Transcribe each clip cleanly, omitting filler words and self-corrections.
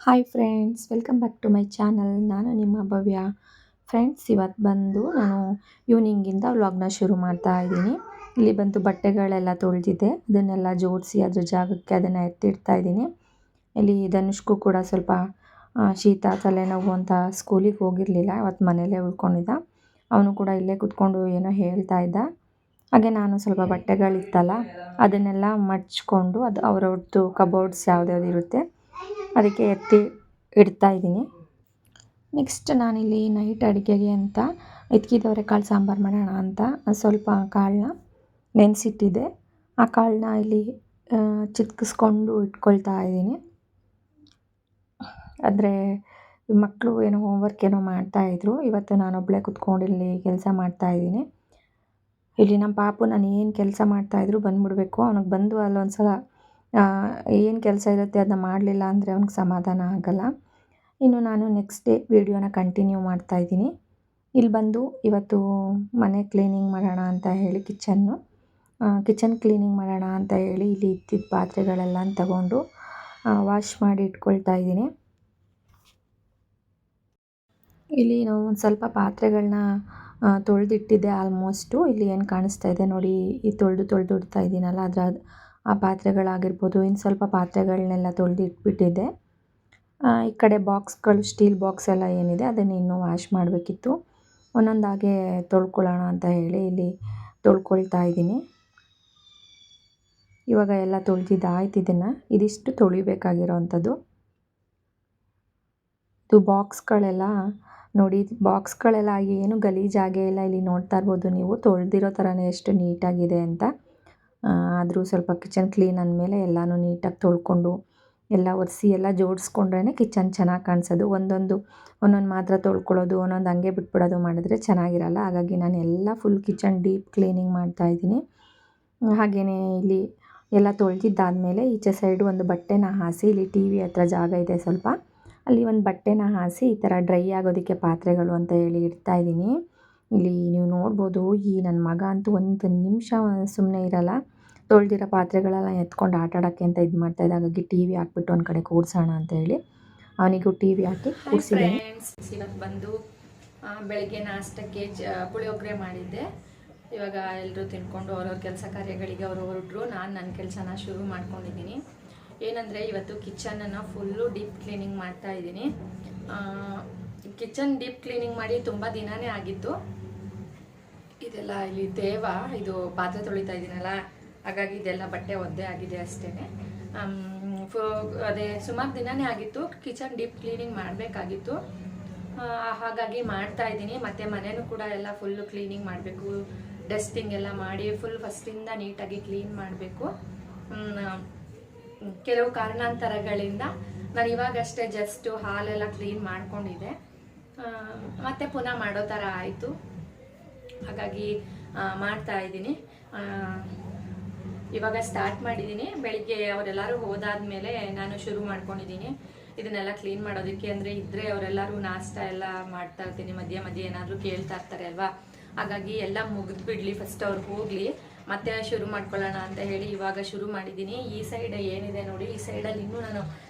Hi friends, welcome back to my channel. ನಾನು ನಿಮ್ಮ ಭವ್ಯ. Friends, ಇವತ್ತು ಬಂದು ನಾನು ಈವ್ನಿಂಗಿಂದ ವ್ಲಾಗ್ನ ಶುರು ಮಾಡ್ತಾ ಇದ್ದೀನಿ. ಇಲ್ಲಿ ಬಂದು ಬಟ್ಟೆಗಳೆಲ್ಲ ತೊಳೆದಿದ್ದೆ, ಅದನ್ನೆಲ್ಲ ಜೋಡಿಸಿ ಅದ್ರ ಜಾಗಕ್ಕೆ ಅದನ್ನು ಎತ್ತಿಡ್ತಾ ಇದ್ದೀನಿ. ಇಲ್ಲಿ ಧನುಷ್ಗೂ ಕೂಡ ಸ್ವಲ್ಪ ಶೀತ ತಲೆನೋವು ಅಂತ ಸ್ಕೂಲಿಗೆ ಹೋಗಿರಲಿಲ್ಲ, ಇವತ್ತು ಮನೇಲೇ ಉಳ್ಕೊಂಡಿದ್ದ. ಅವನು ಕೂಡ ಇಲ್ಲೇ ಕೂತ್ಕೊಂಡು ಏನೋ ಹೇಳ್ತಾ ಇದ್ದ. ಹಾಗೆ ನಾನು ಸ್ವಲ್ಪ ಬಟ್ಟೆಗಳಿತ್ತಲ್ಲ ಅದನ್ನೆಲ್ಲ ಮಡ್ಚ್ಕೊಂಡು ಅದು ಅವ್ರವ್ರದ್ದು ಕಬೋರ್ಡ್ಸ್ ಯಾವ್ದ್ಯಾವ್ದು ಇರುತ್ತೆ ಅದಕ್ಕೆ ಎತ್ತಿ ಇಡ್ತಾ ಇದ್ದೀನಿ. ನೆಕ್ಸ್ಟ್ ನಾನಿಲ್ಲಿ ನೈಟ್ ಅಡುಗೆಗೆ ಅಂತ ಕಾಳು ಸಾಂಬಾರು ಮಾಡೋಣ ಅಂತ ಸ್ವಲ್ಪ ಕಾಳನ್ನ ನೆನೆಸಿಟ್ಟಿದ್ದೆ. ಆ ಕಾಳನ್ನ ಇಲ್ಲಿ ಚಿತ್ಕಿಸ್ಕೊಂಡು ಇಟ್ಕೊಳ್ತಾ ಇದ್ದೀನಿ. ಆದರೆ ಮಕ್ಕಳು ಏನೋ ಹೋಮ್ವರ್ಕ್ ಏನೋ ಮಾಡ್ತಾಯಿದ್ರು. ಇವತ್ತು ನಾನೊಬ್ಬಳೇ ಕುತ್ಕೊಂಡು ಇಲ್ಲಿ ಕೆಲಸ ಮಾಡ್ತಾಯಿದ್ದೀನಿ. ಇಲ್ಲಿ ನಮ್ಮ ಪಾಪು ನಾನು ಏನು ಕೆಲಸ ಮಾಡ್ತಾಯಿದ್ರು ಬಂದುಬಿಡ್ಬೇಕು. ಅವನಿಗೆ ಬಂದು ಅಲ್ಲೊಂದು ಸಲ ಏನು ಕೆಲಸ ಇರುತ್ತೆ ಅದನ್ನ ಮಾಡಲಿಲ್ಲ ಅಂದರೆ ಅವ್ನಿಗೆ ಸಮಾಧಾನ ಆಗಲ್ಲ. ಇನ್ನು ನಾನು ನೆಕ್ಸ್ಟ್ ಡೇ ವೀಡಿಯೋನ ಕಂಟಿನ್ಯೂ ಮಾಡ್ತಾಯಿದ್ದೀನಿ. ಇಲ್ಲಿ ಬಂದು ಇವತ್ತು ಮನೆ ಕ್ಲೀನಿಂಗ್ ಮಾಡೋಣ ಅಂತ ಹೇಳಿ ಕಿಚನ್ ಕ್ಲೀನಿಂಗ್ ಮಾಡೋಣ ಅಂತ ಹೇಳಿ ಇಲ್ಲಿ ಇತ್ತಿದ್ದ ಪಾತ್ರೆಗಳೆಲ್ಲ ತಗೊಂಡು ವಾಶ್ ಮಾಡಿ ಇಟ್ಕೊಳ್ತಾ ಇದ್ದೀನಿ. ಇಲ್ಲಿ ನಾವು ಒಂದು ಸ್ವಲ್ಪ ಪಾತ್ರೆಗಳನ್ನ ತೊಳೆದಿಟ್ಟಿದ್ದೆ. ಆಲ್ಮೋಸ್ಟು ಇಲ್ಲಿ ಏನು ಕಾಣಿಸ್ತಾ ಇದೆ ನೋಡಿ, ಈ ತೊಳೆದು ಇಡ್ತಾ ಇದ್ದೀನಲ್ಲ ಆ ಪಾತ್ರೆಗಳಾಗಿರ್ಬೋದು. ಇನ್ನು ಸ್ವಲ್ಪ ಪಾತ್ರೆಗಳನ್ನೆಲ್ಲ ತೊಳೆದು ಇಟ್ಬಿಟ್ಟಿದ್ದೆ. ಈ ಕಡೆ ಬಾಕ್ಸ್ಗಳು, ಸ್ಟೀಲ್ ಬಾಕ್ಸ್ ಎಲ್ಲ ಏನಿದೆ ಅದನ್ನು ಇನ್ನೂ ವಾಶ್ ಮಾಡಬೇಕಿತ್ತು. ಒಂದೊಂದಾಗೆ ತೊಳ್ಕೊಳ್ಳೋಣ ಅಂತ ಹೇಳಿ ಇಲ್ಲಿ ತೊಳ್ಕೊಳ್ತಾ ಇದ್ದೀನಿ. ಇವಾಗ ಎಲ್ಲ ತೊಳೆದಿದ್ದಾಯ್ತು. ಇದಿಷ್ಟು ತೊಳಿಬೇಕಾಗಿರೋವಂಥದ್ದು. ಇದು ಬಾಕ್ಸ್ಗಳೆಲ್ಲ ನೋಡಿ, ಬಾಕ್ಸ್ಗಳೆಲ್ಲ ಏನು ಗಲೀಜಾಗೇ ಇಲ್ಲ. ಇಲ್ಲಿ ನೋಡ್ತಾ ಇರ್ಬೋದು ನೀವು, ತೊಳೆದಿರೋ ಥರನೇ ಎಷ್ಟು ನೀಟಾಗಿದೆ ಅಂತ. ಆದರೂ ಸ್ವಲ್ಪ ಕಿಚನ್ ಕ್ಲೀನ್ ಅಂದಮೇಲೆ ಎಲ್ಲನೂ ನೀಟಾಗಿ ತೊಳ್ಕೊಂಡು ಎಲ್ಲ ಒರೆಸಿ ಎಲ್ಲ ಜೋಡಿಸ್ಕೊಂಡ್ರೇ ಕಿಚನ್ ಚೆನ್ನಾಗಿ ಕಾಣಿಸೋದು. ಒಂದೊಂದು ಮಾತ್ರ ತೊಳ್ಕೊಳ್ಳೋದು, ಒಂದೊಂದು ಹಂಗೆ ಬಿಟ್ಬಿಡೋದು ಮಾಡಿದ್ರೆ ಚೆನ್ನಾಗಿರಲ್ಲ. ಹಾಗಾಗಿ ನಾನು ಎಲ್ಲ ಫುಲ್ ಕಿಚನ್ ಡೀಪ್ ಕ್ಲೀನಿಂಗ್ ಮಾಡ್ತಾಯಿದ್ದೀನಿ. ಹಾಗೆಯೇ ಇಲ್ಲಿ ಎಲ್ಲ ತೊಳೆದಿದ್ದಾದಮೇಲೆ ಈಚೆ ಸೈಡು ಒಂದು ಬಟ್ಟೆನ ಹಾಸಿ, ಇಲ್ಲಿ ಟಿ ವಿ ಹತ್ರ ಜಾಗ ಇದೆ ಸ್ವಲ್ಪ, ಅಲ್ಲಿ ಒಂದು ಬಟ್ಟೆನ ಹಾಸಿ ಈ ಥರ ಡ್ರೈ ಆಗೋದಕ್ಕೆ ಪಾತ್ರೆಗಳು ಅಂತ ಹೇಳಿ ಇಡ್ತಾಯಿದ್ದೀನಿ. ಇಲ್ಲಿ ನೀವು ನೋಡ್ಬೋದು, ಈ ನನ್ನ ಮಗ ಅಂತೂ ಒಂದು ನಿಮಿಷ ಸುಮ್ಮನೆ ಇರಲ್ಲ. ತೊಳೆದಿರೋ ಪಾತ್ರೆಗಳೆಲ್ಲ ಎತ್ಕೊಂಡು ಆಟಾಡೋಕ್ಕೆ ಅಂತ ಇದು ಮಾಡ್ತಾಯಿದ್ದ. ಹಾಗಾಗಿ ಟಿ ವಿ ಹಾಕ್ಬಿಟ್ಟು ಒಂದು ಕಡೆ ಕೂರಿಸೋಣ ಅಂತ ಹೇಳಿ ಅವನಿಗೂ ಟಿ ವಿ ಹಾಕಿ ಕೂರಿಸಿದ್ದೀನಿ. ಇವತ್ತು ಬಂದು ಬೆಳಗ್ಗೆ ನಾಷ್ಟಕ್ಕೆ ಪುಳಿಯೋಗರೆ ಮಾಡಿದ್ದೆ. ಇವಾಗ ಎಲ್ಲರೂ ತಿನ್ಕೊಂಡು ಅವ್ರವ್ರ ಕೆಲಸ ಕಾರ್ಯಗಳಿಗೆ ಅವರು ಹೊರಟರು. ನಾನು ನನ್ನ ಕೆಲಸನ ಶುರು ಮಾಡ್ಕೊಂಡಿದ್ದೀನಿ. ಏನಂದರೆ ಇವತ್ತು ಕಿಚನನ್ನು ಫುಲ್ಲು ಡೀಪ್ ಕ್ಲೀನಿಂಗ್ ಮಾಡ್ತಾ ಇದ್ದೀನಿ. ಕಿಚನ್ ಡೀಪ್ ಕ್ಲೀನಿಂಗ್ ಮಾಡಿ ತುಂಬ ದಿನವೇ ಆಗಿತ್ತು. ಇದೆಲ್ಲ ಇಲ್ಲಿ ಇದು ಪಾತ್ರೆ ತೊಳಿತಾ ಇದ್ದೀನಲ್ಲ, ಹಾಗಾಗಿ ಇದೆಲ್ಲ ಬಟ್ಟೆ ಒದ್ದೆ ಆಗಿದೆ ಅಷ್ಟೇ. ಅದೇ ಸುಮಾರು ದಿನವೇ ಆಗಿತ್ತು. ಕಿಚನ್ ಡೀಪ್ ಕ್ಲೀನಿಂಗ್ ಮಾಡಬೇಕಾಗಿತ್ತು, ಹಾಗಾಗಿ ಮಾಡ್ತಾ ಇದ್ದೀನಿ. ಮತ್ತು ಮನೆಯೂ ಕೂಡ ಎಲ್ಲ ಫುಲ್ಲು ಕ್ಲೀನಿಂಗ್ ಮಾಡಬೇಕು. ಡಸ್ಟಿಂಗ್ ಎಲ್ಲ ಮಾಡಿ ಫುಲ್ ಫಸ್ಟಿಂದ ನೀಟಾಗಿ ಕ್ಲೀನ್ ಮಾಡಬೇಕು. ಕೆಲವು ಕಾರಣಾಂತರಗಳಿಂದ ನಾನು ಇವಾಗಷ್ಟೇ ಜಸ್ಟ್ ಹಾಲೆಲ್ಲ ಕ್ಲೀನ್ ಮಾಡ್ಕೊಂಡಿದ್ದೆ, ಮತ್ತೆ ಪುನಃ ಮಾಡೋ ಥರ ಆಯಿತು. ಹಾಗಾಗಿ ಮಾಡ್ತಾ ಇದ್ದೀನಿ. ಇವಾಗ ಸ್ಟಾರ್ಟ್ ಮಾಡಿದ್ದೀನಿ. ಬೆಳಿಗ್ಗೆ ಅವರೆಲ್ಲರೂ ಹೋದಾದ್ಮೇಲೆ ನಾನು ಶುರು ಮಾಡ್ಕೊಂಡಿದ್ದೀನಿ ಇದನ್ನೆಲ್ಲ ಕ್ಲೀನ್ ಮಾಡೋದಕ್ಕೆ. ಅಂದರೆ ಇದ್ದರೆ ಅವರೆಲ್ಲರೂ ನಾಷ್ಟ ಎಲ್ಲ ಮಾಡ್ತಾ ಇರ್ತೀನಿ, ಮಧ್ಯೆ ಏನಾದರೂ ಕೇಳ್ತಾ ಇರ್ತಾರೆ ಅಲ್ವಾ. ಹಾಗಾಗಿ ಎಲ್ಲ ಮುಗಿದ್ಬಿಡ್ಲಿ, ಫಸ್ಟ್ ಅವ್ರು ಹೋಗಲಿ ಮತ್ತೆ ಶುರು ಮಾಡ್ಕೊಳ್ಳೋಣ ಅಂತ ಹೇಳಿ ಇವಾಗ ಶುರು ಮಾಡಿದ್ದೀನಿ. ಈ ಸೈಡ್ ಏನಿದೆ ನೋಡಿ, ಈ ಸೈಡಲ್ಲಿ ಇನ್ನೂ ನಾನು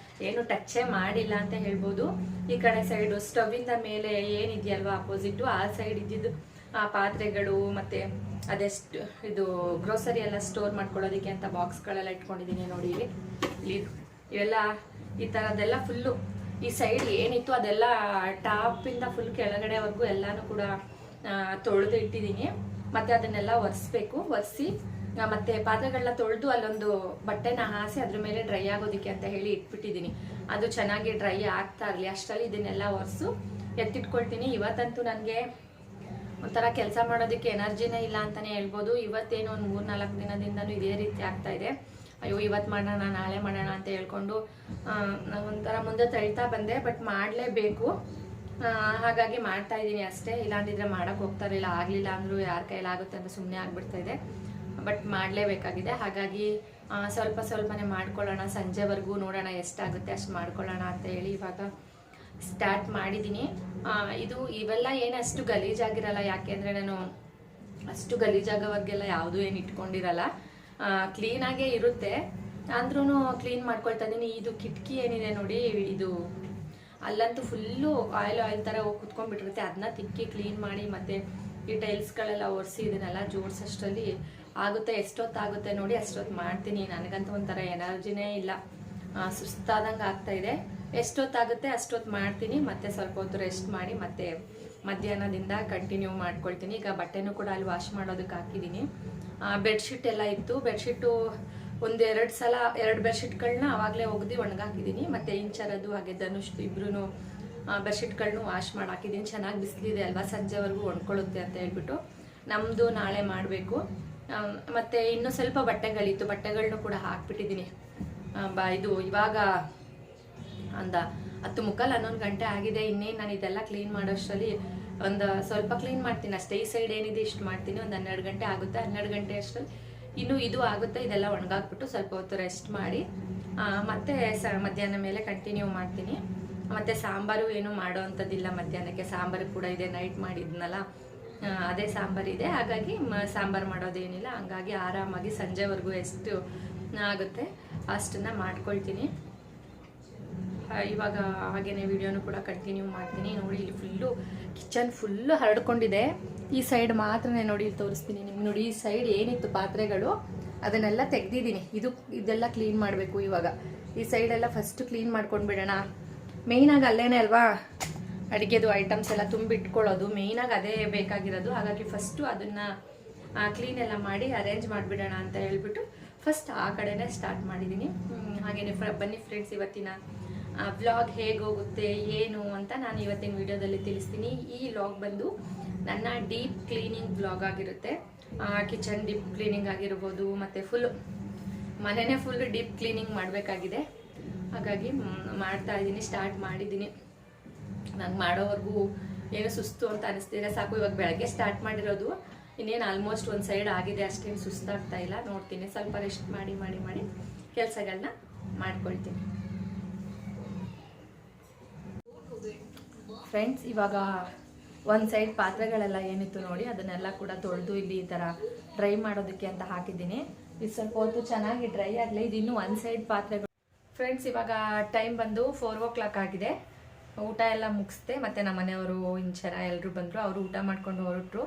ಏನು ಟಚ್ಚೇ ಮಾಡಿಲ್ಲ ಅಂತ ಹೇಳ್ಬೋದು. ಈ ಕಡೆ ಸೈಡು ಸ್ಟವ್ವಿಂದ ಮೇಲೆ ಏನಿದೆಯಲ್ವಾ ಅಪೋಸಿಟ್ಟು, ಆ ಸೈಡ್ ಇದ್ದಿದ್ದು ಆ ಪಾತ್ರೆಗಳು ಮತ್ತು ಅದೆಷ್ಟು ಇದು ಗ್ರೋಸರಿ ಎಲ್ಲ ಸ್ಟೋರ್ ಮಾಡ್ಕೊಳ್ಳೋದಕ್ಕೆ ಅಂತ ಬಾಕ್ಸ್ಗಳೆಲ್ಲ ಇಟ್ಕೊಂಡಿದ್ದೀನಿ ನೋಡಿ. ಇಲ್ಲಿ ಇವೆಲ್ಲ ಈ ಥರದ್ದೆಲ್ಲ ಫುಲ್ಲು ಈ ಸೈಡ್ ಏನಿತ್ತು ಅದೆಲ್ಲ ಟಾಪಿಂದ ಫುಲ್ ಕೆಳಗಡೆವರೆಗೂ ಎಲ್ಲನೂ ಕೂಡ ತೊಳೆದು ಇಟ್ಟಿದ್ದೀನಿ. ಮತ್ತು ಅದನ್ನೆಲ್ಲ ಒರೆಸಿ ಮತ್ತು ಪಾತ್ರೆಗಳನ್ನ ತೊಳೆದು ಅಲ್ಲೊಂದು ಬಟ್ಟೆನ ಹಾಸಿ ಅದ್ರ ಮೇಲೆ ಡ್ರೈ ಆಗೋದಕ್ಕೆ ಅಂತ ಹೇಳಿ ಇಟ್ಬಿಟ್ಟಿದ್ದೀನಿ. ಅದು ಚೆನ್ನಾಗಿ ಡ್ರೈ ಆಗ್ತಾ ಇರಲಿ, ಅಷ್ಟರಲ್ಲಿ ಇದನ್ನೆಲ್ಲ ಒರೆಸು ಎತ್ತಿಟ್ಕೊಳ್ತೀನಿ. ಇವತ್ತಂತೂ ನನಗೆ ಒಂಥರ ಕೆಲಸ ಮಾಡೋದಕ್ಕೆ ಎನರ್ಜಿನೇ ಇಲ್ಲ ಅಂತಲೇ ಹೇಳ್ಬೋದು. ಇವತ್ತೇನು ಒಂದು 3-4 ದಿನದಿಂದನೂ ಇದೇ ರೀತಿ ಆಗ್ತಾ ಇದೆ. ಅಯ್ಯೋ ಇವತ್ತು ಮಾಡೋಣ ನಾಳೆ ಮಾಡೋಣ ಅಂತ ಹೇಳ್ಕೊಂಡು ಒಂಥರ ಮುಂದೆ ತಳ್ತಾ ಬಂದೆ. ಬಟ್ ಮಾಡಲೇಬೇಕು, ಹಾಗಾಗಿ ಮಾಡ್ತಾ ಇದ್ದೀನಿ ಅಷ್ಟೇ. ಇಲ್ಲಾಂದಿದ್ರೆ ಮಾಡೋಕ್ಕೆ ಹೋಗ್ತಾ ಇರಲಿಲ್ಲ. ಆಗಲಿಲ್ಲ ಅಂದರೂ ಯಾರ ಕೈಲಾಗುತ್ತೆ ಅಂತ ಸುಮ್ಮನೆ ಆಗಿಬಿಡ್ತಾ ಇದೆ. ಬಟ್ ಮಾಡಲೇಬೇಕಾಗಿದೆ. ಹಾಗಾಗಿ ಸ್ವಲ್ಪನೇ ಮಾಡ್ಕೊಳ್ಳೋಣ, ಸಂಜೆವರೆಗೂ ನೋಡೋಣ ಎಷ್ಟಾಗುತ್ತೆ ಅಷ್ಟು ಮಾಡ್ಕೊಳ್ಳೋಣ ಅಂತ ಹೇಳಿ ಇವಾಗ ಸ್ಟಾರ್ಟ್ ಮಾಡಿದ್ದೀನಿ. ಇವೆಲ್ಲ ಏನು ಅಷ್ಟು ಗಲೀಜಾಗಿರಲ್ಲ, ಯಾಕೆಂದರೆ ನಾನು ಅಷ್ಟು ಗಲೀಜಾಗೋವರೆಗೆಲ್ಲ ಯಾವುದೂ ಏನು ಇಟ್ಕೊಂಡಿರಲ್ಲ, ಕ್ಲೀನಾಗೇ ಇರುತ್ತೆ. ಅಂದ್ರೂ ಕ್ಲೀನ್ ಮಾಡ್ಕೊಳ್ತಾ ಇದ್ದೀನಿ. ಇದು ಕಿಟಕಿ ಏನಿದೆ ನೋಡಿ, ಇದು ಅಲ್ಲಂತೂ ಫುಲ್ಲು ಆಯಿಲ್ ಥರ ಹೋಗಿ ಕುತ್ಕೊಂಡ್ಬಿಟ್ಟಿರುತ್ತೆ. ಅದನ್ನ ತಿಕ್ಕಿ ಕ್ಲೀನ್ ಮಾಡಿ ಮತ್ತು ಈ ಟೈಲ್ಸ್ಗಳೆಲ್ಲ ಒರೆಸಿ ಇದನ್ನೆಲ್ಲ ಜೋಡಿಸೋಷ್ಟರಲ್ಲಿ ಆಗುತ್ತೆ. ಎಷ್ಟೊತ್ತಾಗುತ್ತೆ ನೋಡಿ ಅಷ್ಟೊತ್ತು ಮಾಡ್ತೀನಿ. ನನಗಂತೂ ಒಂಥರ ಎನರ್ಜಿನೇ ಇಲ್ಲ, ಸುಸ್ತಾದಂಗೆ ಆಗ್ತಾಯಿದೆ. ಎಷ್ಟೊತ್ತಾಗುತ್ತೆ ಅಷ್ಟೊತ್ತು ಮಾಡ್ತೀನಿ, ಮತ್ತು ಸ್ವಲ್ಪ ಹೊತ್ತು ರೆಸ್ಟ್ ಮಾಡಿ ಮತ್ತೆ ಮಧ್ಯಾಹ್ನದಿಂದ ಕಂಟಿನ್ಯೂ ಮಾಡ್ಕೊಳ್ತೀನಿ. ಈಗ ಬಟ್ಟೆನೂ ಕೂಡ ಅಲ್ಲಿ ವಾಶ್ ಮಾಡೋದಕ್ಕೆ ಹಾಕಿದ್ದೀನಿ. ಬೆಡ್ಶೀಟ್ ಎಲ್ಲ ಇತ್ತು. ಬೆಡ್ಶೀಟು ಒಂದೆರಡು ಸಲ 2 ಬೆಡ್ಶೀಟ್ಗಳನ್ನ ಆವಾಗಲೇ ಒಗೆದು ಒಣಗಾಕಿದ್ದೀನಿ. ಮತ್ತು ಇಂಚರದು ಹಾಗೆ ಧನುಷ್ ಇಬ್ರು ಬೆಡ್ಶೀಟ್ಗಳನ್ನೂ ವಾಶ್ ಮಾಡಿ ಹಾಕಿದ್ದೀನಿ. ಚೆನ್ನಾಗಿ ಬಿಸಿಲಿದೆ ಅಲ್ವಾ, ಸಂಜೆವರೆಗೂ ಒಣ್ಕೊಳ್ಳುತ್ತೆ ಅಂತ ಹೇಳ್ಬಿಟ್ಟು ನಮ್ಮದು ನಾಳೆ ಮಾಡಬೇಕು. ಮತ್ತು ಇನ್ನೂ ಸ್ವಲ್ಪ ಬಟ್ಟೆಗಳಿತ್ತು, ಬಟ್ಟೆಗಳನ್ನೂ ಕೂಡ ಹಾಕ್ಬಿಟ್ಟಿದ್ದೀನಿ. ಇದು ಇವಾಗ ಒಂದು 10:45 ಗಂಟೆ ಆಗಿದೆ. ಇನ್ನೇನು ನಾನು ಇದೆಲ್ಲ ಕ್ಲೀನ್ ಮಾಡೋಷ್ಟರಲ್ಲಿ ಒಂದು ಸ್ವಲ್ಪ ಕ್ಲೀನ್ ಮಾಡ್ತೀನಿ ಅಷ್ಟೇ. ಈ ಸೈಡ್ ಏನಿದೆ ಇಷ್ಟು ಮಾಡ್ತೀನಿ. ಒಂದು 12 ಗಂಟೆ ಆಗುತ್ತೆ. 12 ಗಂಟೆ ಅಷ್ಟರಲ್ಲಿ ಇನ್ನೂ ಇದು ಆಗುತ್ತೆ. ಇದೆಲ್ಲ ಒಣಗಾಕ್ಬಿಟ್ಟು ಸ್ವಲ್ಪ ಹೊತ್ತು ರೆಸ್ಟ್ ಮಾಡಿ ಮತ್ತೆ ಮಧ್ಯಾಹ್ನ ಮೇಲೆ ಕಂಟಿನ್ಯೂ ಮಾಡ್ತೀನಿ. ಮತ್ತು ಸಾಂಬಾರು ಏನೂ ಮಾಡೋ ಅಂಥದ್ದಿಲ್ಲ ಮಧ್ಯಾಹ್ನಕ್ಕೆ. ಸಾಂಬಾರು ಕೂಡ ಇದೆ, ನೈಟ್ ಮಾಡಿದ್ನಲ್ಲ ಅದೇ ಸಾಂಬಾರಿದೆ. ಹಾಗಾಗಿ ಸಾಂಬಾರು ಮಾಡೋದೇನಿಲ್ಲ. ಹಂಗಾಗಿ ಆರಾಮಾಗಿ ಸಂಜೆವರೆಗೂ ಎಷ್ಟು ಆಗುತ್ತೆ ಅಷ್ಟನ್ನು ಮಾಡ್ಕೊಳ್ತೀನಿ. ಇವಾಗ ಹಾಗೇನೆ ವಿಡಿಯೋನು ಕೂಡ ಕಂಟಿನ್ಯೂ ಮಾಡ್ತೀನಿ. ನೋಡಿ ಇಲ್ಲಿ ಫುಲ್ಲು ಕಿಚನ್ ಫುಲ್ಲು ಹರಡ್ಕೊಂಡಿದೆ. ಈ ಸೈಡ್ ಮಾತ್ರ ನೋಡಿ ಇಲ್ಲಿ ತೋರಿಸ್ತೀನಿ ನಿಮ್ಗೆ. ನೋಡಿ ಈ ಸೈಡ್ ಏನಿತ್ತು ಪಾತ್ರೆಗಳು ಅದನ್ನೆಲ್ಲ ತೆಗ್ದಿದ್ದೀನಿ. ಇದೆಲ್ಲ ಕ್ಲೀನ್ ಮಾಡಬೇಕು ಇವಾಗ. ಈ ಸೈಡೆಲ್ಲ ಫಸ್ಟ್ ಕ್ಲೀನ್ ಮಾಡ್ಕೊಂಡು ಬಿಡೋಣ. ಮೇಯ್ನಾಗಿ ಅಲ್ಲೇನೆ ಅಲ್ವಾ ಅಡುಗೆದು ಐಟಮ್ಸ್ ಎಲ್ಲ ತುಂಬಿಟ್ಕೊಳ್ಳೋದು, ಮೇಯ್ನಾಗಿ ಅದೇ ಬೇಕಾಗಿರೋದು. ಹಾಗಾಗಿ ಫಸ್ಟು ಅದನ್ನು ಕ್ಲೀನ್ ಎಲ್ಲ ಮಾಡಿ ಅರೇಂಜ್ ಮಾಡಿಬಿಡೋಣ ಅಂತ ಹೇಳ್ಬಿಟ್ಟು ಫಸ್ಟ್ ಆ ಕಡೆನೇ ಸ್ಟಾರ್ಟ್ ಮಾಡಿದ್ದೀನಿ. ಹಾಗೆಯೇ ಬನ್ನಿ ಫ್ರೆಂಡ್ಸ್, ಇವತ್ತಿನ ವ್ಲಾಗ್ ಹೇಗೆ ಹೋಗುತ್ತೆ ಏನು ಅಂತ ನಾನು ಇವತ್ತಿನ ವಿಡಿಯೋದಲ್ಲಿ ತಿಳಿಸ್ತೀನಿ. ಈ ವ್ಲಾಗ್ ಬಂದು ನನ್ನ ಡೀಪ್ ಕ್ಲೀನಿಂಗ್ ವ್ಲಾಗ್ ಆಗಿರುತ್ತೆ. ಕಿಚನ್ ಡೀಪ್ ಕ್ಲೀನಿಂಗ್ ಆಗಿರ್ಬೋದು, ಮತ್ತು ಫುಲ್ ಮನೆಯೇ ಫುಲ್ ಡೀಪ್ ಕ್ಲೀನಿಂಗ್ ಮಾಡಬೇಕಾಗಿದೆ. ಹಾಗಾಗಿ ಮಾಡ್ತಾ ಇದ್ದೀನಿ, ಸ್ಟಾರ್ಟ್ ಮಾಡಿದ್ದೀನಿ. ನಾನು ಮಾಡೋವರೆಗೂ ಏನು ಸುಸ್ತು ಅಂತ ಅನಿಸ್ತಿದೆ. ಸಾಕು, ಇವಾಗ ಬೆಳಗ್ಗೆ ಸ್ಟಾರ್ಟ್ ಮಾಡಿರೋದು, ಇನ್ನೇನು ಆಲ್ಮೋಸ್ಟ್ ಒಂದು ಸೈಡ್ ಆಗಿದೆ, ಅಷ್ಟೇನು ಸುಸ್ತಾಗ್ತಾ ಇಲ್ಲ. ನೋಡ್ತೀನಿ, ಸ್ವಲ್ಪ ರೆಸ್ಟ್ ಮಾಡಿ ಮಾಡಿ ಮಾಡಿ ಕೆಲಸಗಳನ್ನ ಮಾಡ್ಕೊಳ್ತೀನಿ. ಫ್ರೆಂಡ್ಸ್, ಇವಾಗ ಒಂದು ಸೈಡ್ ಪಾತ್ರೆಗಳೆಲ್ಲ ಏನಿತ್ತು ನೋಡಿ ಅದನ್ನೆಲ್ಲ ಕೂಡ ತೊಳೆದು ಇಲ್ಲಿ ಈ ಥರ ಡ್ರೈ ಮಾಡೋದಕ್ಕೆ ಅಂತ ಹಾಕಿದ್ದೀನಿ. ಇದು ಸ್ವಲ್ಪ ಹೊತ್ತು ಚೆನ್ನಾಗಿ ಡ್ರೈ ಆಗಲಿ. ಇದು ಇನ್ನೂ ಒಂದು ಸೈಡ್ ಪಾತ್ರೆಗಳು. ಫ್ರೆಂಡ್ಸ್, ಇವಾಗ ಟೈಮ್ ಬಂದು 4 o'clock ಆಗಿದೆ. ಊಟ ಎಲ್ಲ ಮುಗಿಸ್ದೆ. ಮತ್ತು ನಮ್ಮ ಮನೆಯವರು ಇಂಚರ ಎಲ್ಲರೂ ಬಂದರು. ಅವರು ಊಟ ಮಾಡ್ಕೊಂಡು ಹೊರಟರು.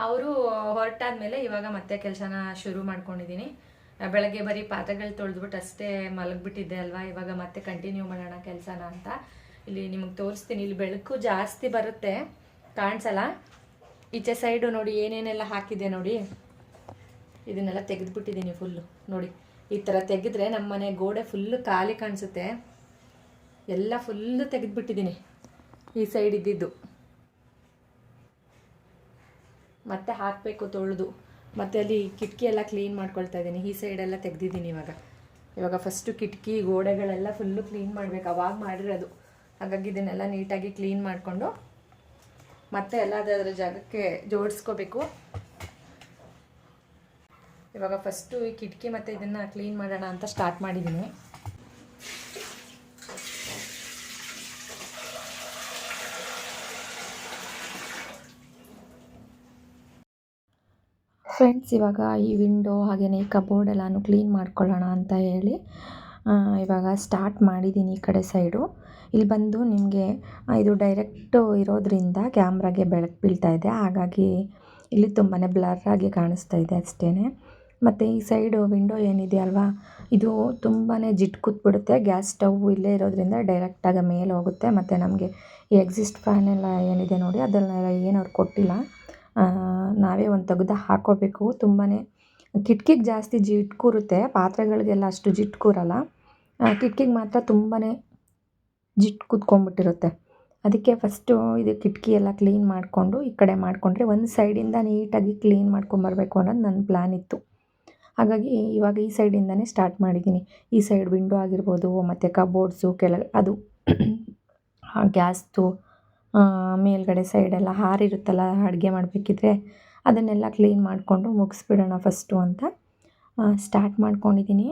ಅವರು ಹೊರಟಾದ್ಮೇಲೆ ಇವಾಗ ಮತ್ತೆ ಕೆಲಸನ ಶುರು ಮಾಡ್ಕೊಂಡಿದ್ದೀನಿ. ಬೆಳಗ್ಗೆ ಬರೀ ಪಾತ್ರೆಗಳು ತೊಳೆದ್ಬಿಟ್ಟು ಅಷ್ಟೇ ಮಲಗಿಬಿಟ್ಟಿದ್ದೆ ಅಲ್ವಾ. ಇವಾಗ ಮತ್ತೆ ಕಂಟಿನ್ಯೂ ಮಾಡೋಣ ಕೆಲಸನ ಅಂತ ಇಲ್ಲಿ ನಿಮಗೆ ತೋರಿಸ್ತೀನಿ. ಇಲ್ಲಿ ಬೆಳಕು ಜಾಸ್ತಿ ಬರುತ್ತೆ, ಕಾಣಿಸಲ್ಲ. ಈಚೆ ಸೈಡು ನೋಡಿ ಏನೇನೆಲ್ಲ ಹಾಕಿದೆ ನೋಡಿ. ಇದನ್ನೆಲ್ಲ ತೆಗೆದುಬಿಟ್ಟಿದ್ದೀನಿ ಫುಲ್ಲು. ನೋಡಿ ಈ ಥರ ತೆಗೆದ್ರೆ ನಮ್ಮ ಮನೆ ಗೋಡೆ ಫುಲ್ಲು ಖಾಲಿ ಕಾಣಿಸುತ್ತೆ. ಎಲ್ಲ ಫುಲ್ಲು ತೆಗೆದುಬಿಟ್ಟಿದ್ದೀನಿ ಈ ಸೈಡ್ ಇದ್ದಿದ್ದು. ಮತ್ತೆ ಹಾಕಬೇಕು ತೊಳೆದು. ಮತ್ತು ಅಲ್ಲಿ ಕಿಟಕಿ ಎಲ್ಲ ಕ್ಲೀನ್ ಮಾಡ್ಕೊಳ್ತಾ ಇದ್ದೀನಿ. ಈ ಸೈಡೆಲ್ಲ ತೆಗೆದಿದ್ದೀನಿ. ಇವಾಗ ಫಸ್ಟು ಕಿಟಕಿ ಗೋಡೆಗಳೆಲ್ಲ ಫುಲ್ಲು ಕ್ಲೀನ್ ಮಾಡಬೇಕು. ಅವಾಗ ಮಾಡಿರೋದು. ಹಾಗಾಗಿ ಇದನ್ನೆಲ್ಲ ನೀಟಾಗಿ ಕ್ಲೀನ್ ಮಾಡಿಕೊಂಡು ಮತ್ತೆ ಎಲ್ಲ ಅದರ ಜಾಗಕ್ಕೆ ಜೋಡಿಸ್ಕೋಬೇಕು. ಇವಾಗ ಫಸ್ಟು ಈ ಕಿಟಕಿ ಮತ್ತು ಇದನ್ನು ಕ್ಲೀನ್ ಮಾಡೋಣ ಅಂತ ಸ್ಟಾರ್ಟ್ ಮಾಡಿದ್ದೀನಿ. ಫ್ರೆಂಡ್ಸ್, ಇವಾಗ ಈ ವಿಂಡೋ ಹಾಗೆಯೇ ಈ ಕಬೋರ್ಡ್ ಎಲ್ಲನೂ ಕ್ಲೀನ್ ಮಾಡ್ಕೊಳ್ಳೋಣ ಅಂತ ಹೇಳಿ ಇವಾಗ ಸ್ಟಾರ್ಟ್ ಮಾಡಿದ್ದೀನಿ. ಈ ಕಡೆ ಸೈಡು ಇಲ್ಲಿ ಬಂದು ನಿಮಗೆ ಇದು ಡೈರೆಕ್ಟು ಇರೋದ್ರಿಂದ ಕ್ಯಾಮ್ರಾಗೆ ಬೆಳಕು ಬೀಳ್ತಾ ಇದೆ. ಹಾಗಾಗಿ ಇಲ್ಲಿ ತುಂಬಾ ಬ್ಲರ್ರಾಗಿ ಕಾಣಿಸ್ತಾ ಇದೆ ಅಷ್ಟೇ. ಮತ್ತು ಈ ಸೈಡು ವಿಂಡೋ ಏನಿದೆ ಅಲ್ವಾ, ಇದು ತುಂಬಾ ಜಿಟ್ಟು ಕೂತ್ಬಿಡುತ್ತೆ. ಗ್ಯಾಸ್ ಸ್ಟವ್ ಇಲ್ಲೇ ಇರೋದ್ರಿಂದ ಡೈರೆಕ್ಟಾಗಿ ಮೇಲೆ ಹೋಗುತ್ತೆ. ಮತ್ತು ನಮಗೆ ಈ ಎಕ್ಸಿಸ್ಟ್ ಫ್ಯಾನ್ ಎಲ್ಲ ಏನಿದೆ ನೋಡಿ ಅದನ್ನೆಲ್ಲ ಏನು ಅವ್ರು ಕೊಟ್ಟಿಲ್ಲ, ನಾವೇ ಒಂದು ತೆಗೆದು ಹಾಕ್ಕೋಬೇಕು. ತುಂಬಾ ಕಿಟಕಿಗೆ ಜಾಸ್ತಿ ಜಿಟ್ಟು ಕೂರುತ್ತೆ, ಪಾತ್ರೆಗಳಿಗೆಲ್ಲ ಅಷ್ಟು ಜಿಟ್ಟು ಕೂರಲ್ಲ. ಕಿಟಕಿಗೆ ಮಾತ್ರ ತುಂಬಾ ಜಿಟ್ಟು ಕೂತ್ಕೊಂಡ್ಬಿಟ್ಟಿರುತ್ತೆ. ಅದಕ್ಕೆ ಫಸ್ಟು ಇದು ಕಿಟಕಿ ಎಲ್ಲ ಕ್ಲೀನ್ ಮಾಡಿಕೊಂಡು ಈ ಕಡೆ ಮಾಡಿಕೊಂಡ್ರೆ ಒಂದು ಸೈಡಿಂದ ನೀಟಾಗಿ ಕ್ಲೀನ್ ಮಾಡ್ಕೊಂಬರ್ಬೇಕು ಅನ್ನೋದು ನನ್ನ ಪ್ಲ್ಯಾನ್ ಇತ್ತು. ಹಾಗಾಗಿ ಇವಾಗ ಈ ಸೈಡಿಂದನೇ ಸ್ಟಾರ್ಟ್ ಮಾಡಿದ್ದೀನಿ. ಈ ಸೈಡ್ ವಿಂಡೋ ಆಗಿರ್ಬೋದು, ಮತ್ತು ಕಬೋರ್ಡ್ಸು ಕೆಳಗೆ ಅದು ಗ್ಯಾಸ್ದು ಮೇಲ್ಗಡೆ ಸೈಡೆಲ್ಲ ಹಾರಿರುತ್ತಲ್ಲ ಅಡುಗೆ ಮಾಡಬೇಕಿದ್ರೆ, ಅದನ್ನೆಲ್ಲ ಕ್ಲೀನ್ ಮಾಡಿಕೊಂಡು ಮುಗಿಸ್ಬಿಡೋಣ ಫಸ್ಟು ಅಂತ ಸ್ಟಾರ್ಟ್ ಮಾಡ್ಕೊಂಡಿದ್ದೀನಿ.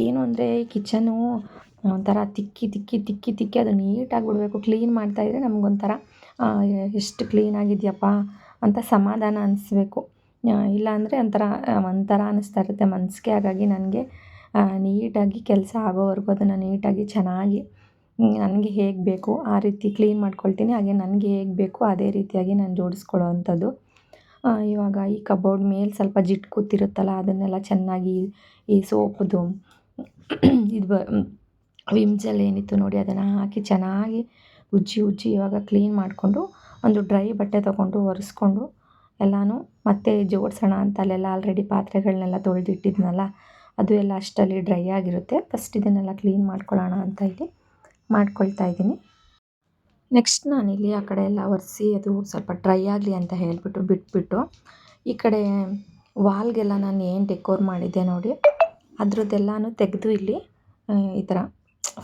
ಏನು ಅಂದರೆ ಈ ಕಿಚನು ಒಂಥರ ತಿಕ್ಕಿ ಅದು ನೀಟಾಗಿ ಬಿಡಬೇಕು. ಕ್ಲೀನ್ ಮಾಡ್ತಾಯಿದ್ರೆ ನಮಗೊಂಥರ ಎಷ್ಟು ಕ್ಲೀನಾಗಿದೆಯಪ್ಪ ಅಂತ ಸಮಾಧಾನ ಅನಿಸ್ಬೇಕು. ಇಲ್ಲಾಂದರೆ ಒಂಥರ ಅನ್ನಿಸ್ತಾ ಇರುತ್ತೆ ಮನಸ್ಸಿಗೆ. ಹಾಗಾಗಿ ನನಗೆ ನೀಟಾಗಿ ಕೆಲಸ ಆಗೋವರೆಗೂ ಅದನ್ನು ನೀಟಾಗಿ ಚೆನ್ನಾಗಿ ನನಗೆ ಹೇಗೆ ಬೇಕು ಆ ರೀತಿ ಕ್ಲೀನ್ ಮಾಡ್ಕೊಳ್ತೀನಿ. ಹಾಗೆ ನನಗೆ ಹೇಗೆ ಬೇಕು ಅದೇ ರೀತಿಯಾಗಿ ನಾನು ಜೋಡಿಸ್ಕೊಳ್ಳೋ ಅಂಥದ್ದು. ಇವಾಗ ಈ ಕಬೋರ್ಡ್ ಮೇಲೆ ಸ್ವಲ್ಪ ಜಿಡ್ಡು ಕೂತಿರುತ್ತಲ್ಲ ಅದನ್ನೆಲ್ಲ ಚೆನ್ನಾಗಿ ಈ ಸೋಪ್ದು ಇದು ವಿಮ್ ಜೆಲ್ ಏನಿತ್ತು ನೋಡಿ ಅದನ್ನು ಹಾಕಿ ಚೆನ್ನಾಗಿ ಉಜ್ಜಿ ಇವಾಗ ಕ್ಲೀನ್ ಮಾಡಿಕೊಂಡು ಒಂದು ಡ್ರೈ ಬಟ್ಟೆ ತೊಗೊಂಡು ಒರೆಸ್ಕೊಂಡು ಎಲ್ಲನೂ ಮತ್ತೆ ಜೋಡಿಸೋಣ ಅಂತ ಅಲ್ಲೆಲ್ಲ ಆಲ್ರೆಡಿ ಪಾತ್ರೆಗಳನ್ನೆಲ್ಲ ತೊಳೆದಿಟ್ಟಿದ್ನಲ್ಲ ಅದು ಎಲ್ಲ ಅಷ್ಟರಲ್ಲಿ ಡ್ರೈ ಆಗಿರುತ್ತೆ. ಫಸ್ಟ್ ಇದನ್ನೆಲ್ಲ ಕ್ಲೀನ್ ಮಾಡ್ಕೊಳ್ಳೋಣ ಅಂತ ಇಲ್ಲಿ ಮಾಡ್ಕೊಳ್ತಾ ಇದ್ದೀನಿ. ನೆಕ್ಸ್ಟ್ ನಾನಿಲ್ಲಿ ಆ ಕಡೆ ಎಲ್ಲ ಒರೆಸಿ ಅದು ಸ್ವಲ್ಪ ಡ್ರೈ ಆಗಲಿ ಅಂತ ಹೇಳಿಬಿಟ್ಟು ಬಿಟ್ಬಿಟ್ಟು ಈ ಕಡೆ ವಾಲ್ಗೆಲ್ಲ ನಾನು ಏನು ಡೆಕೋರ್ ಮಾಡಿದ್ದೆ ನೋಡಿ ಅದರದ್ದೆಲ್ಲನೂ ತೆಗೆದು ಇಲ್ಲಿ ಈ ಥರ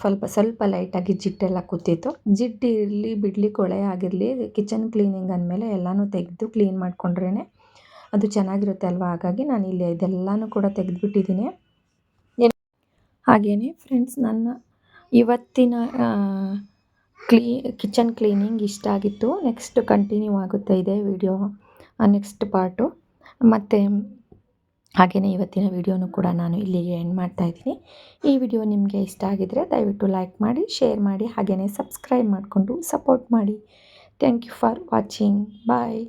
ಸ್ವಲ್ಪ ಲೈಟಾಗಿ ಜಿಡ್ಡೆಲ್ಲ ಕೂತಿತ್ತು. ಜಿಡ್ಡು ಇರಲಿ ಬಿಡಲಿ ಕೊಳೆ ಆಗಿರಲಿ ಕಿಚನ್ ಕ್ಲೀನಿಂಗ್ ಅಂದಮೇಲೆ ಎಲ್ಲನೂ ತೆಗೆದು ಕ್ಲೀನ್ ಮಾಡಿಕೊಂಡ್ರೇ ಅದು ಚೆನ್ನಾಗಿರುತ್ತೆ ಅಲ್ವಾ. ಹಾಗಾಗಿ ನಾನು ಇಲ್ಲಿ ಇದೆಲ್ಲನೂ ಕೂಡ ತೆಗೆದುಬಿಟ್ಟಿದ್ದೀನಿ. ಹಾಗೆಯೇ ಫ್ರೆಂಡ್ಸ್ ನನ್ನ ಇವತ್ತಿನ ಕಿಚನ್ ಕ್ಲೀನಿಂಗ್ ಇಷ್ಟ ಆಗಿತ್ತು. ನೆಕ್ಸ್ಟ್ ಕಂಟಿನ್ಯೂ ಆಗುತ್ತೆ ಇದೆ ವಿಡಿಯೋ ನೆಕ್ಸ್ಟ್ ಪಾರ್ಟು. ಮತ್ತು ಹಾಗೆಯೇ ಇವತ್ತಿನ ವಿಡಿಯೋನು ಕೂಡ ನಾನು ಇಲ್ಲಿಗೆ ಎಂಡ್ ಮಾಡ್ತಾಯಿದ್ದೀನಿ. ಈ ವಿಡಿಯೋ ನಿಮಗೆ ಇಷ್ಟ ಆಗಿದ್ದರೆ ದಯವಿಟ್ಟು ಲೈಕ್ ಮಾಡಿ, ಶೇರ್ ಮಾಡಿ, ಹಾಗೆಯೇ ಸಬ್ಸ್ಕ್ರೈಬ್ ಮಾಡಿಕೊಂಡು ಸಪೋರ್ಟ್ ಮಾಡಿ. Thank you for watching. Bye.